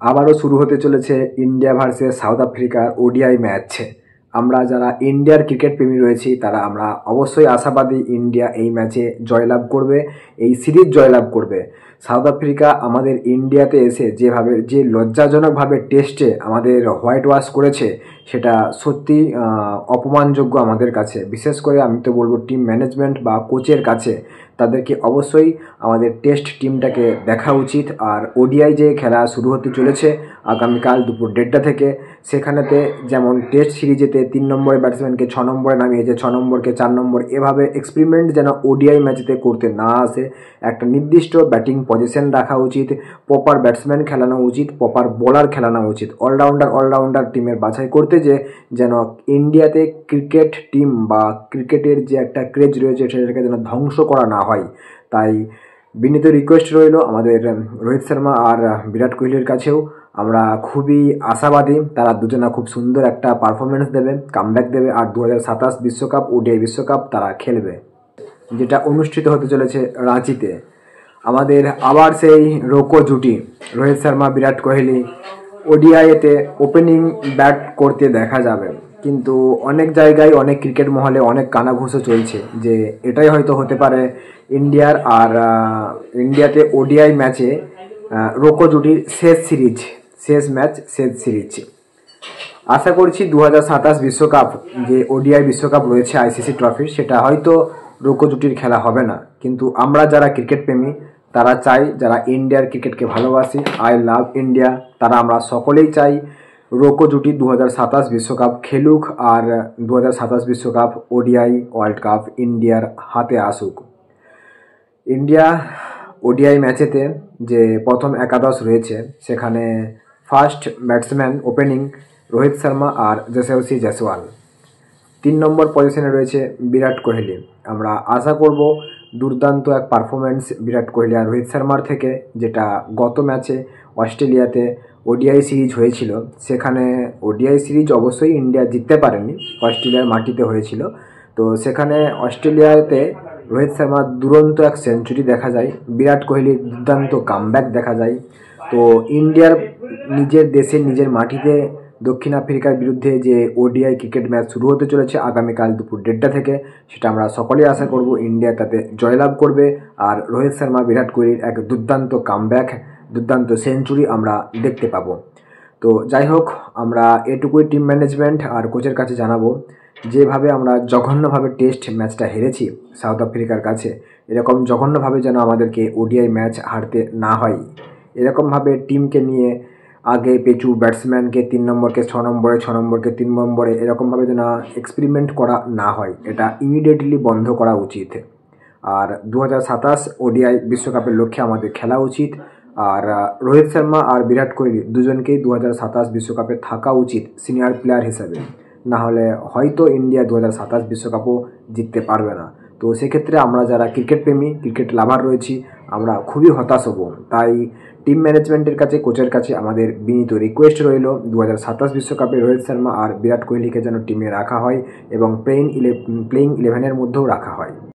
আবারও শুরু হতে চলেছে ইন্ডিয়া ভার্সেস সাউথ আফ্রিকার ওডিআই ম্যাচ। আমরা যারা ইন্ডিয়ার ক্রিকেট প্রেমী রয়েছি তারা আমরা অবশ্যই আশাবাদী ইন্ডিয়া এই ম্যাচে জয়লাভ করবে, এই সিরিজ জয়লাভ করবে। সাউথ আফ্রিকা আমাদের ইন্ডিয়াতে এসে যেভাবে যে লজ্জাজনকভাবে টেস্টে আমাদের হোয়াইট ওয়াশ করেছে সেটা সত্যি অপমানযোগ্য আমাদের কাছে। বিশেষ করে আমি তো বলবো টিম ম্যানেজমেন্ট বা কোচের কাছে তাদেরকে অবশ্যই আমাদের টেস্ট টিমটাকে দেখা উচিত। আর ওডিআই যে খেলা শুরু হতে চলেছে আগামীকাল দুপুর 1:30 থেকে, সেখানেতে যেমন টেস্ট সিরিজেতে 3 নম্বরের ব্যাটসম্যানকে 6 নম্বরে নামিয়েছে, 6 নম্বরকে 4 নম্বর, এভাবে এক্সপেরিমেন্ট যেন ওডিআই ম্যাচেতে করতে না আসে। একটা নির্দিষ্ট ব্যাটিং পজিশন রাখা উচিত, প্রপার ব্যাটসম্যান খেলানো উচিত, প্রপার বোলার খেলানো উচিত, অলরাউন্ডার টিমের বাছাই করতে যেন ইন্ডিয়াতে ক্রিকেট টিম বা ক্রিকেটের যে একটা ক্রেজ রয়েছে সেটাকে যেন ধ্বংস করা না হয়। তাই বিনীত রিকোয়েস্ট রইল আমাদের রোহিত শর্মা আর বিরাট কোহলির কাছেও। আমরা খুবই আশাবাদী তারা দুজনা খুব সুন্দর একটা পারফরমেন্স দেবে, কামব্যাক দেবে, আর 2027 বিশ্বকাপ ওডিআই বিশ্বকাপ তারা খেলবে, যেটা অনুষ্ঠিত হতে চলেছে রাঁচিতে। আমাদের আবার সেই রোকো জুটি রোহিত শর্মা বিরাট কোহলি ওডিআইতে ওপেনিং ব্যাট করতে দেখা যাবে। কিন্তু অনেক জায়গায় অনেক ক্রিকেট মহলে অনেক কানাঘুষো চলছে যে এটাই হয়তো হতে পারে ইন্ডিয়ার আর ইন্ডিয়াতে ওডিআই ম্যাচে রোকো জুটির শেষ ম্যাচ শেষ সিরিজ। আশা করছি 2027 বিশ্বকাপ যে ওডিআই বিশ্বকাপ রয়েছে আইসিসি ট্রফির, সেটা হয়তো রোকো জুটির খেলা হবে না। কিন্তু আমরা যারা ক্রিকেট প্রেমী তারা চাই, যারা ইন্ডিয়ার ক্রিকেটকে ভালোবাসি, আই লাভ ইন্ডিয়া, তারা আমরা সকলেই চাই রোকো জুটি 2027 বিশ্বকাপ খেলুক আর 2027 বিশ্বকাপ ওডিআই ওয়ার্ল্ড কাপ ইন্ডিয়ার হাতে আসুক। ইন্ডিয়া ওডিআই ম্যাচেতে যে প্রথম একাদশ রয়েছে সেখানে first batsman opening Rohit Sharma আর যশস্বী জয়সওয়াল। 3 নম্বর পজিশনে রয়েছে বিরাট কোহলি। আমরা আশা করব দুর্দান্ত এক পারফরমেন্স বিরাট কোহলি আর রোহিত শর্মার থেকে, যেটা গত ম্যাচে অস্ট্রেলিয়াতে ওডিআই সিরিজ হয়েছিল। সেখানে ওডিআই সিরিজ অবশ্যই ইন্ডিয়া জিততে পারেনি, অস্ট্রেলিয়ার মাটিতে হয়েছিল। তো সেখানে অস্ট্রেলিয়াতে রোহিত শর্মার দুরন্ত এক সেঞ্চুরি দেখা যায়, বিরাট কোহলির দুর্দান্ত কামব্যাক দেখা যায়। তো ইন্ডিয়ার নিজের দেশে নিজের মাটিতে দক্ষিণ আফ্রিকার বিরুদ্ধে যে ওডিআই ক্রিকেট ম্যাচ শুরু হতে চলেছে আগামীকাল দুপুর 1:30 থেকে, সেটা আমরা সকলেই আশা করব ইন্ডিয়া তাতে জয়লাভ করবে। আর রোহিত শর্মা বিরাট কোহলির এক দুর্দান্ত কামব্যাক, দুর্দান্ত সেঞ্চুরি আমরা দেখতে পাবো। তো যাই হোক, আমরা এটুকুই টিম ম্যানেজমেন্ট আর কোচের কাছে জানাবো, যেভাবে আমরা জঘন্যভাবে টেস্ট ম্যাচটা হেরেছি সাউথ আফ্রিকার কাছে, এরকম জঘন্যভাবে যেন আমাদেরকে ওডিআই ম্যাচ হারতে না হয়। এরকমভাবে টিমকে নিয়ে আগে পেছু ব্যাটসম্যানকে 3 নম্বরকে 6 নম্বরে, 6 নম্বরকে 3 নম্বরে, এরকমভাবে যেন এক্সপেরিমেন্ট করা না হয়, এটা ইমিডিয়েটলি বন্ধ করা উচিত। আর 2027 ওডিআই বিশ্বকাপের লক্ষ্যে আমাদের খেলা উচিত। আর রোহিত শর্মা আর বিরাট কোহলি দুজনকেই 2027 বিশ্বকাপে থাকা উচিত সিনিয়র প্লেয়ার হিসেবে, না হলে হয়তো ইন্ডিয়া 2027 বিশ্বকাপও জিততে পারবে না। তো সেক্ষেত্রে আমরা যারা ক্রিকেট প্রেমী, ক্রিকেট লাভার রয়েছি, আমরা খুবই হতাশ হব। তাই টিম ম্যানেজমেন্টের কাছে, কোচের কাছে আমাদের বিনীত রিকোয়েস্ট রইল 2027 বিশ্বকাপে রোহিত শর্মা আর বিরাট কোহলিকে যেন টিমে রাখা হয় এবং প্লেইং 11-এর মধ্যেও রাখা হয়।